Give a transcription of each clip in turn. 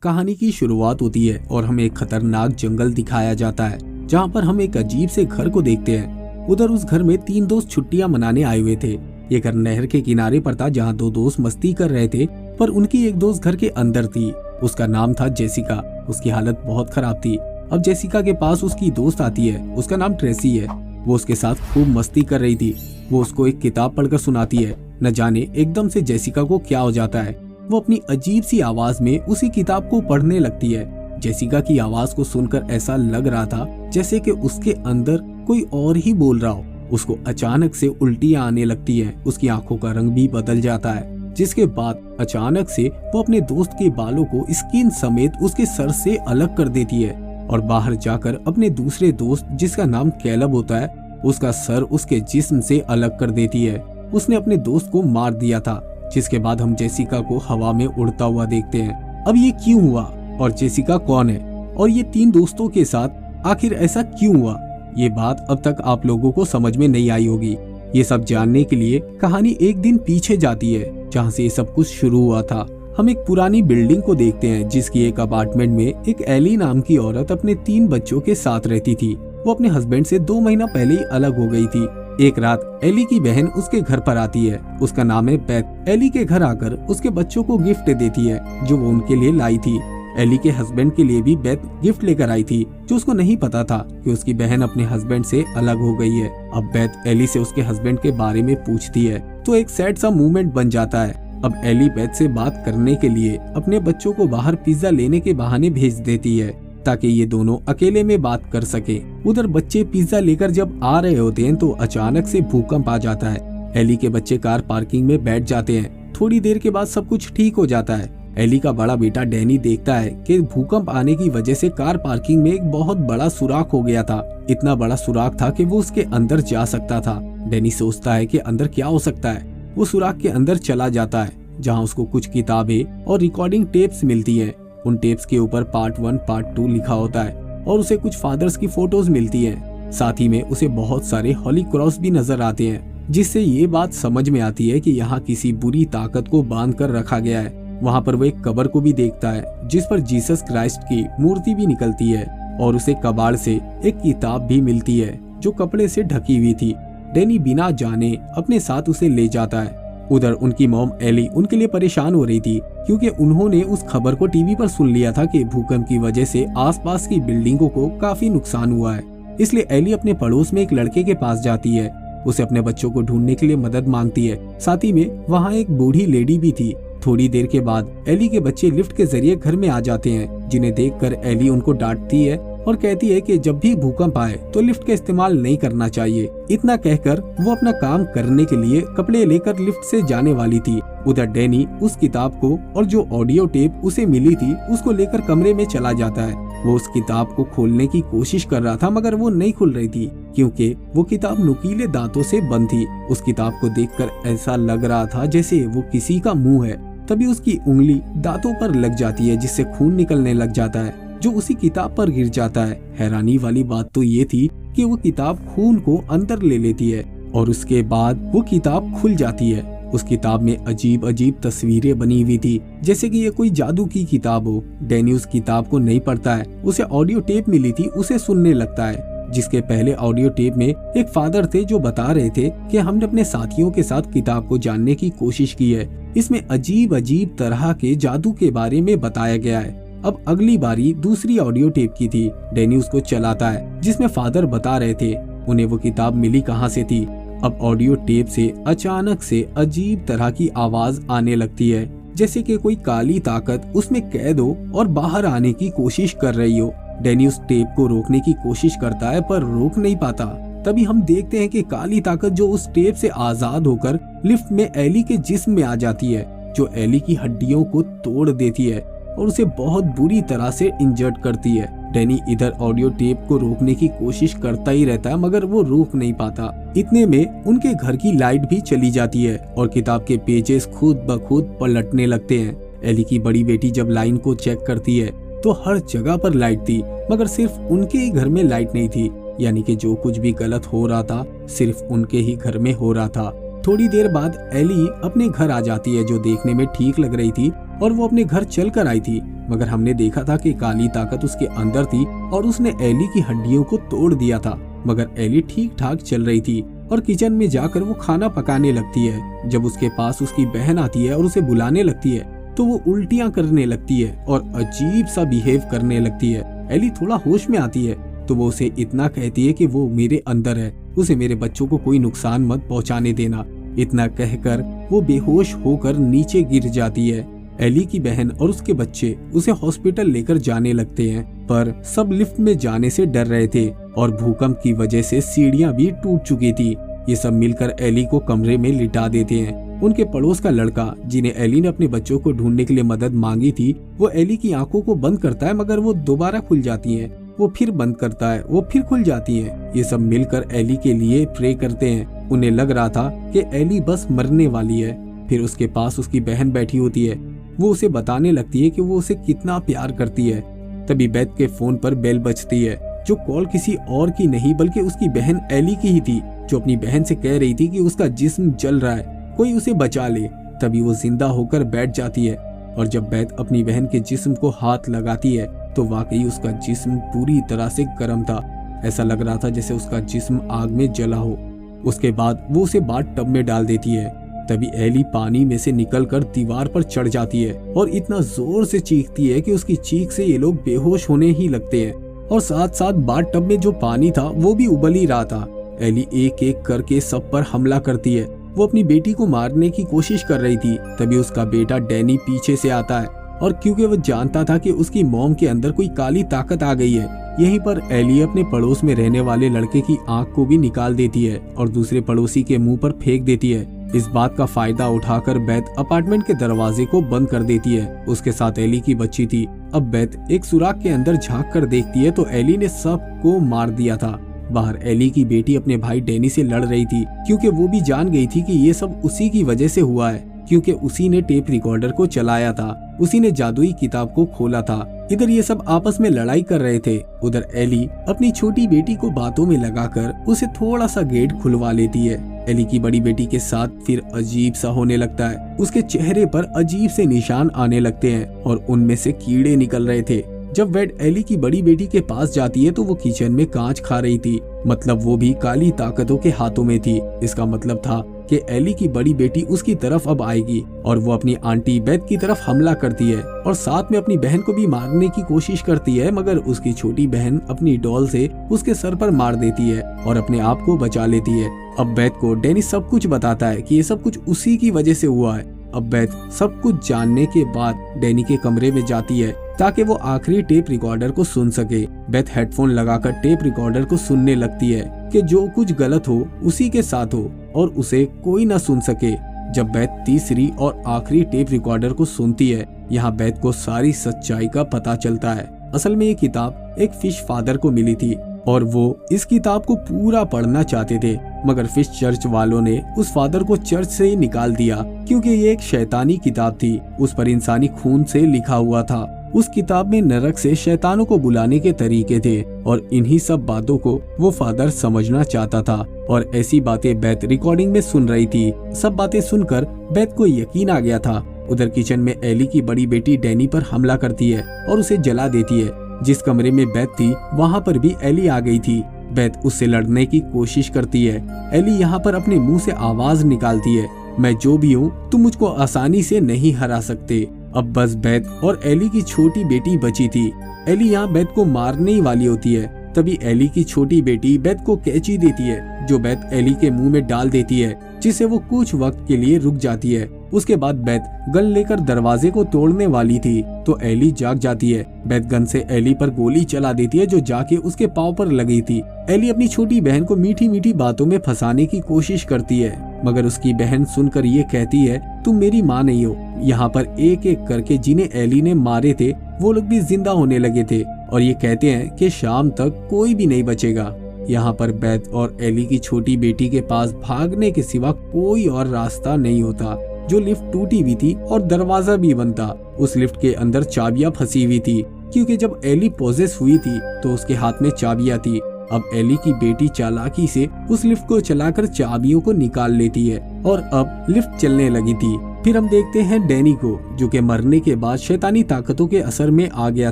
कहानी की शुरुआत होती है और हमें एक खतरनाक जंगल दिखाया जाता है, जहाँ पर हम एक अजीब से घर को देखते हैं। उधर उस घर में 3 दोस्त छुट्टियां मनाने आए हुए थे। ये घर नहर के किनारे पर था, जहाँ 2 दोस्त मस्ती कर रहे थे, पर उनकी एक दोस्त घर के अंदर थी। उसका नाम था जेसिका। उसकी हालत बहुत खराब थी। अब जेसिका के पास उसकी दोस्त आती है, उसका नाम ट्रेसी है। वो उसके साथ खूब मस्ती कर रही थी। वो उसको एक किताब पढ़कर सुनाती है। न जाने एकदम से जेसिका को क्या हो जाता है, वो अपनी अजीब सी आवाज में उसी किताब को पढ़ने लगती है। जेसिका की आवाज को सुनकर ऐसा लग रहा था जैसे कि उसके अंदर कोई और ही बोल रहा हो। उसको अचानक से उल्टियां आने लगती हैं। उसकी आंखों का रंग भी बदल जाता है, जिसके बाद अचानक से वो अपने दोस्त के बालों को स्किन समेत उसके सर से अलग कर देती है और बाहर जाकर अपने दूसरे दोस्त, जिसका नाम कैलब होता है, उसका सर उसके जिस्म से अलग कर देती है। उसने अपने दोस्त को मार दिया था, जिसके बाद हम जेसिका को हवा में उड़ता हुआ देखते हैं। अब ये क्यों हुआ और जेसिका कौन है और ये 3 दोस्तों के साथ आखिर ऐसा क्यों हुआ, ये बात अब तक आप लोगों को समझ में नहीं आई होगी। ये सब जानने के लिए कहानी एक दिन पीछे जाती है, जहाँ से ये सब कुछ शुरू हुआ था। हम एक पुरानी बिल्डिंग को देखते हैं, जिसकी एक अपार्टमेंट में एक एली नाम की औरत अपने 3 बच्चों के साथ रहती थी। वो अपने हस्बैंड से 2 महीना पहले ही अलग हो गई थी। एक रात एली की बहन उसके घर पर आती है। उसका नाम है बेथ। एली के घर आकर उसके बच्चों को गिफ्ट देती है, जो वो उनके लिए लाई थी। एली के हस्बैंड के लिए भी बेथ गिफ्ट लेकर आई थी, जो उसको नहीं पता था कि उसकी बहन अपने हस्बैंड से अलग हो गई है। अब बेथ एली से उसके हस्बैंड के बारे में पूछती है, तो एक सैड सा मूवमेंट बन जाता है। अब एली बेथ से बात करने के लिए अपने बच्चों को बाहर पिज्जा लेने के बहाने भेज देती है, ताकि ये दोनों अकेले में बात कर सके। उधर बच्चे पिज्जा लेकर जब आ रहे होते हैं तो अचानक से भूकंप आ जाता है। एली के बच्चे कार पार्किंग में बैठ जाते हैं। थोड़ी देर के बाद सब कुछ ठीक हो जाता है। एली का बड़ा बेटा डैनी देखता है कि भूकंप आने की वजह से कार पार्किंग में एक बहुत बड़ा सुराख हो गया था। इतना बड़ा सुराख था कि वो उसके अंदर जा सकता था। डैनी सोचता है कि अंदर क्या हो सकता है। वो सुराख के अंदर चला जाता है, जहाँ उसको कुछ किताबें और रिकॉर्डिंग टेप्स मिलती है। उन टेप्स के ऊपर पार्ट 1 पार्ट 2 लिखा होता है और उसे कुछ फादर्स की फोटोज मिलती हैं। साथ ही में उसे बहुत सारे हॉली क्रॉस भी नजर आते हैं, जिससे ये बात समझ में आती है कि यहाँ किसी बुरी ताकत को बांध कर रखा गया है। वहाँ पर वो एक कब्र को भी देखता है, जिस पर जीसस क्राइस्ट की मूर्ति भी निकलती है और उसे कबाड़ से एक किताब भी मिलती है, जो कपड़े से ढकी हुई थी। डैनी बिना जाने अपने साथ उसे ले जाता है। उधर उनकी मॉम एली उनके लिए परेशान हो रही थी, क्योंकि उन्होंने उस खबर को टीवी पर सुन लिया था कि भूकंप की वजह से आसपास की बिल्डिंगों को काफी नुकसान हुआ है। इसलिए एली अपने पड़ोस में एक लड़के के पास जाती है। उसे अपने बच्चों को ढूंढने के लिए मदद मांगती है। साथ ही में वहाँ एक बूढ़ी लेडी भी थी। थोड़ी देर के बाद एली के बच्चे लिफ्ट के जरिए घर में आ जाते हैं, जिन्हें देखकर एली उनको डांटती है और कहती है कि जब भी भूकंप आए तो लिफ्ट का इस्तेमाल नहीं करना चाहिए। इतना कहकर वो अपना काम करने के लिए कपड़े लेकर लिफ्ट से जाने वाली थी। उधर डैनी उस किताब को और जो ऑडियो टेप उसे मिली थी उसको लेकर कमरे में चला जाता है। वो उस किताब को खोलने की कोशिश कर रहा था, मगर वो नहीं खुल रही थी, क्योंकि वो किताब नुकीले दांतों से बंद थी। उस किताब को देखकर ऐसा लग रहा था जैसे वो किसी का मुंह है। तभी उसकी उंगली दांतों पर लग जाती है, जिससे खून निकलने लग जाता है, जो उसी किताब पर गिर जाता है। हैरानी वाली बात तो ये थी कि वो किताब खून को अंदर ले लेती है और उसके बाद वो किताब खुल जाती है। उस किताब में अजीब अजीब तस्वीरें बनी हुई थी, जैसे कि ये कोई जादू की किताब हो। डैनी उस किताब को नहीं पढ़ता है। उसे ऑडियो टेप मिली थी, उसे सुनने लगता है, जिसके पहले ऑडियो टेप में एक फादर थे जो बता रहे थे कि हमने अपने साथियों के साथ किताब को जानने की कोशिश की है। इसमें अजीब अजीब तरह के जादू के बारे में बताया गया है। अब अगली बारी दूसरी ऑडियो टेप की थी। डैनी उसको चलाता है, जिसमें फादर बता रहे थे उन्हें वो किताब मिली कहाँ से थी। अब ऑडियो टेप से अचानक से अजीब तरह की आवाज आने लगती है, जैसे कि कोई काली ताकत उसमें कैद हो और बाहर आने की कोशिश कर रही हो। डैनी उस टेप को रोकने की कोशिश करता है, पर रोक नहीं पाता। तभी हम देखते हैं कि काली ताकत जो उस टेप से आजाद होकर लिफ्ट में एली के जिस्म में आ जाती है, जो एली की हड्डियों को तोड़ देती है और उसे बहुत बुरी तरह से इंजर्ड करती है। डैनी इधर ऑडियो टेप को रोकने की कोशिश करता ही रहता है, मगर वो रोक नहीं पाता। इतने में उनके घर की लाइट भी चली जाती है और किताब के पेजेस खुद ब खुद पलटने लगते हैं। एली की बड़ी बेटी जब लाइन को चेक करती है तो हर जगह पर लाइट थी, मगर सिर्फ उनके ही घर में लाइट नहीं थी। यानी कि जो कुछ भी गलत हो रहा था सिर्फ उनके ही घर में हो रहा था। थोड़ी देर बाद एली अपने घर आ जाती है, जो देखने में ठीक लग रही थी और वो अपने घर चल कर आई थी, मगर हमने देखा था कि काली ताकत उसके अंदर थी और उसने एली की हड्डियों को तोड़ दिया था। मगर एली ठीक ठाक चल रही थी और किचन में जाकर वो खाना पकाने लगती है। जब उसके पास उसकी बहन आती है और उसे बुलाने लगती है तो वो उल्टियां करने लगती है और अजीब सा बिहेव करने लगती है। एली थोड़ा होश में आती है तो वो उसे इतना कहती है कि वो मेरे अंदर है, उसे मेरे बच्चों को कोई नुकसान मत पहुंचाने देना। इतना कहकर वो बेहोश होकर नीचे गिर जाती है। एली की बहन और उसके बच्चे उसे हॉस्पिटल लेकर जाने लगते हैं, पर सब लिफ्ट में जाने से डर रहे थे और भूकंप की वजह से सीढ़ियां भी टूट चुकी थी। ये सब मिलकर एली को कमरे में लिटा देते हैं। उनके पड़ोस का लड़का, जिन्हें एली ने अपने बच्चों को ढूंढने के लिए मदद मांगी थी, वो एली की आंखों को बंद करता है, मगर वो दोबारा खुल जाती हैं। वो फिर बंद करता है, वो फिर खुल जाती हैं। ये सब मिलकर एली के लिए प्रे करते हैं। उन्हें लग रहा था कि एली बस मरने वाली है। फिर उसके पास उसकी बहन बैठी होती है। वो उसे बताने लगती है कि वो उसे कितना प्यार करती है। तभी बेथ के फोन पर बेल बजती है, जो कॉल किसी और की नहीं बल्कि उसकी बहन एली की ही थी, जो अपनी बहन से कह रही थी कि उसका जिस्म जल रहा है, कोई उसे बचा ले। तभी वो जिंदा होकर बैठ जाती है और जब बेथ अपनी बहन के जिस्म को हाथ लगाती है तो वाकई उसका जिस्म पूरी तरह से गर्म था। ऐसा लग रहा था जैसे उसका जिस्म आग में जला हो। उसके बाद वो उसे बाथ टब में डाल देती है। तभी एली पानी में से निकलकर दीवार पर चढ़ जाती है और इतना जोर से चीखती है कि उसकी चीख से ये लोग बेहोश होने ही लगते हैं। और साथ साथ बाथ टब में जो पानी था वो भी उबल ही रहा था। एली एक एक करके सब पर हमला करती है। वो अपनी बेटी को मारने की कोशिश कर रही थी। तभी उसका बेटा डैनी पीछे से आता है और क्योंकि वो जानता था कि उसकी मॉम के अंदर कोई काली ताकत आ गई है, यहीं पर एली अपने पड़ोस में रहने वाले लड़के की आंख को भी निकाल देती है और दूसरे पड़ोसी के मुंह पर फेंक देती है। इस बात का फायदा उठाकर बेथ अपार्टमेंट के दरवाजे को बंद कर देती है। उसके साथ एली की बच्ची थी। अब बेथ एक सुराख के अंदर झांक कर देखती है तो एली ने सबको मार दिया था। बाहर एली की बेटी अपने भाई डैनी से लड़ रही थी, क्योंकि वो भी जान गई थी कि ये सब उसी की वजह से हुआ है, क्योंकि उसी ने टेप रिकॉर्डर को चलाया था, उसी ने जादुई किताब को खोला था। इधर ये सब आपस में लड़ाई कर रहे थे। उधर एली अपनी छोटी बेटी को बातों में लगाकर उसे थोड़ा सा गेट खुलवा लेती है। एली की बड़ी बेटी के साथ फिर अजीब सा होने लगता है। उसके चेहरे पर अजीब से निशान आने लगते हैं और उनमें से कीड़े निकल रहे थे। जब वेड एली की बड़ी बेटी के पास जाती है तो वो किचन में कांच खा रही थी, मतलब वो भी काली ताकतों के हाथों में थी। इसका मतलब था कि एली की बड़ी बेटी उसकी तरफ अब आएगी और वो अपनी आंटी बेथ की तरफ हमला करती है और साथ में अपनी बहन को भी मारने की कोशिश करती है, मगर उसकी छोटी बहन अपनी डॉल से उसके सर पर मार देती है और अपने आप को बचा लेती है। अब बेथ को डैनी सब कुछ बताता है कि ये सब कुछ उसी की वजह से हुआ है। अब बेथ सब कुछ जानने के बाद डैनी के कमरे में जाती है ताकि वो आखिरी टेप रिकॉर्डर को सुन सके। बेथ हेडफोन लगाकर टेप रिकॉर्डर को सुनने लगती है कि जो कुछ गलत हो उसी के साथ हो और उसे कोई ना सुन सके। जब बेथ तीसरी और आखिरी टेप रिकॉर्डर को सुनती है, यहाँ बेथ को सारी सच्चाई का पता चलता है। असल में ये किताब एक फिश फादर को मिली थी और वो इस किताब को पूरा पढ़ना चाहते थे, मगर फिश चर्च वालों ने उस फादर को चर्च से ही निकाल दिया क्योंकि ये एक शैतानी किताब थी। उस पर इंसानी खून से लिखा हुआ था। उस किताब में नरक से शैतानों को बुलाने के तरीके थे और इन्हीं सब बातों को वो फादर समझना चाहता था और ऐसी बातें बेथ रिकॉर्डिंग में सुन रही थी। सब बातें सुनकर बेथ को यकीन आ गया था। उधर किचन में एली की बड़ी बेटी डैनी पर हमला करती है और उसे जला देती है। जिस कमरे में बेथ थी वहाँ पर भी एली आ गई थी। बेथ उससे लड़ने की कोशिश करती है। एली यहाँ पर अपने मुंह से आवाज निकालती है, मैं जो भी हूँ तुम मुझको आसानी से नहीं हरा सकते। अब बस बेथ और एली की छोटी बेटी बची थी। एली यहाँ बेथ को मारने ही वाली होती है। तभी एली की छोटी बेटी बेथ को कैंची देती है, जो बेथ एली के मुंह में डाल देती है, जिससे वो कुछ वक्त के लिए रुक जाती है। उसके बाद बेथ गन लेकर दरवाजे को तोड़ने वाली थी तो एली जाग जाती है। बेथ गन से एली पर गोली चला देती है, जो जाके उसके पाँव पर लगी थी। एली अपनी छोटी बहन को मीठी मीठी बातों में फंसाने की कोशिश करती है, मगर उसकी बहन सुनकर ये कहती है, तुम मेरी माँ नहीं हो। यहाँ पर एक एक करके जिन्हें एली ने मारे थे वो लोग भी जिंदा होने लगे थे और ये कहते हैं कि शाम तक कोई भी नहीं बचेगा। यहाँ पर बेथ और एली की छोटी बेटी के पास भागने के सिवा कोई और रास्ता नहीं होता। जो लिफ्ट टूटी हुई थी और दरवाजा भी बंद था, उस लिफ्ट के अंदर चाबियां फंसी हुई थी, क्योंकि जब एली पोजेस हुई थी तो उसके हाथ में चाबियां थी। अब एली की बेटी चालाकी से उस लिफ्ट को चलाकर चाबियों को निकाल लेती है और अब लिफ्ट चलने लगी थी। फिर हम देखते हैं डैनी को, जो कि मरने के बाद शैतानी ताकतों के असर में आ गया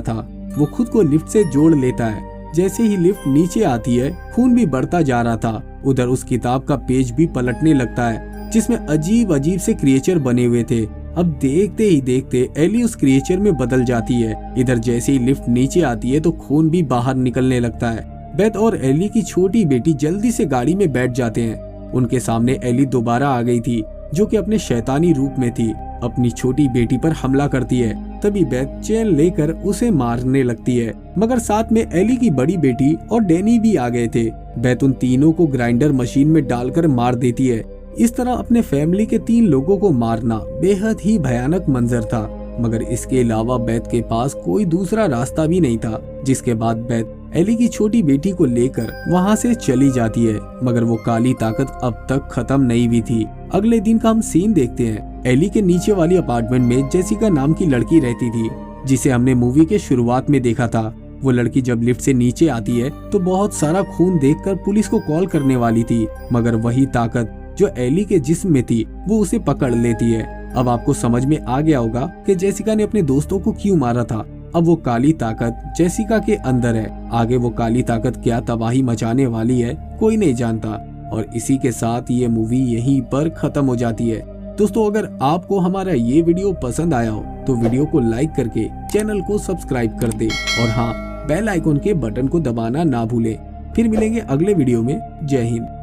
था। वो खुद को लिफ्ट से जोड़ लेता है। जैसे ही लिफ्ट नीचे आती है, खून भी बढ़ता जा रहा था। उधर उस किताब का पेज भी पलटने लगता है, जिसमें अजीब अजीब से क्रिएचर बने हुए थे। अब देखते ही देखते एली उस क्रिएचर में बदल जाती है। इधर जैसे ही लिफ्ट नीचे आती है तो खून भी बाहर निकलने लगता है। बेथ और एली की छोटी बेटी जल्दी से गाड़ी में बैठ जाते हैं। उनके सामने एली दोबारा आ गई थी, जो कि अपने शैतानी रूप में थी। अपनी छोटी बेटी पर हमला करती है। तभी बेथ चेन लेकर उसे मारने लगती है, मगर साथ में एली की बड़ी बेटी और डैनी भी आ गए थे। बेथ उन तीनों को ग्राइंडर मशीन में डालकर मार देती है। इस तरह अपने फैमिली के 3 लोगों को मारना बेहद ही भयानक मंजर था, मगर इसके अलावा बेथ के पास कोई दूसरा रास्ता भी नहीं था। जिसके बाद बेथ एली की छोटी बेटी को लेकर वहां से चली जाती है, मगर वो काली ताकत अब तक खत्म नहीं हुई थी। अगले दिन का हम सीन देखते हैं। एली के नीचे वाली अपार्टमेंट में जेसिका नाम की लड़की रहती थी, जिसे हमने मूवी के शुरुआत में देखा था। वो लड़की जब लिफ्ट से नीचे आती है तो बहुत सारा खून देखकर पुलिस को कॉल करने वाली थी, मगर वही ताकत जो एली के जिस्म में थी वो उसे पकड़ लेती है। अब आपको समझ में आ गया होगा कि जेसिका ने अपने दोस्तों को क्यों मारा था। अब वो काली ताकत जेसिका के अंदर है। आगे वो काली ताकत क्या तबाही मचाने वाली है, कोई नहीं जानता। और इसी के साथ ये मूवी यहीं पर खत्म हो जाती है। दोस्तों, अगर आपको हमारा ये वीडियो पसंद आया हो तो वीडियो को लाइक करके चैनल को सब्सक्राइब कर दे, और हाँ, बेल आइकन के बटन को दबाना ना भूलें। फिर मिलेंगे अगले वीडियो में। जय हिंद।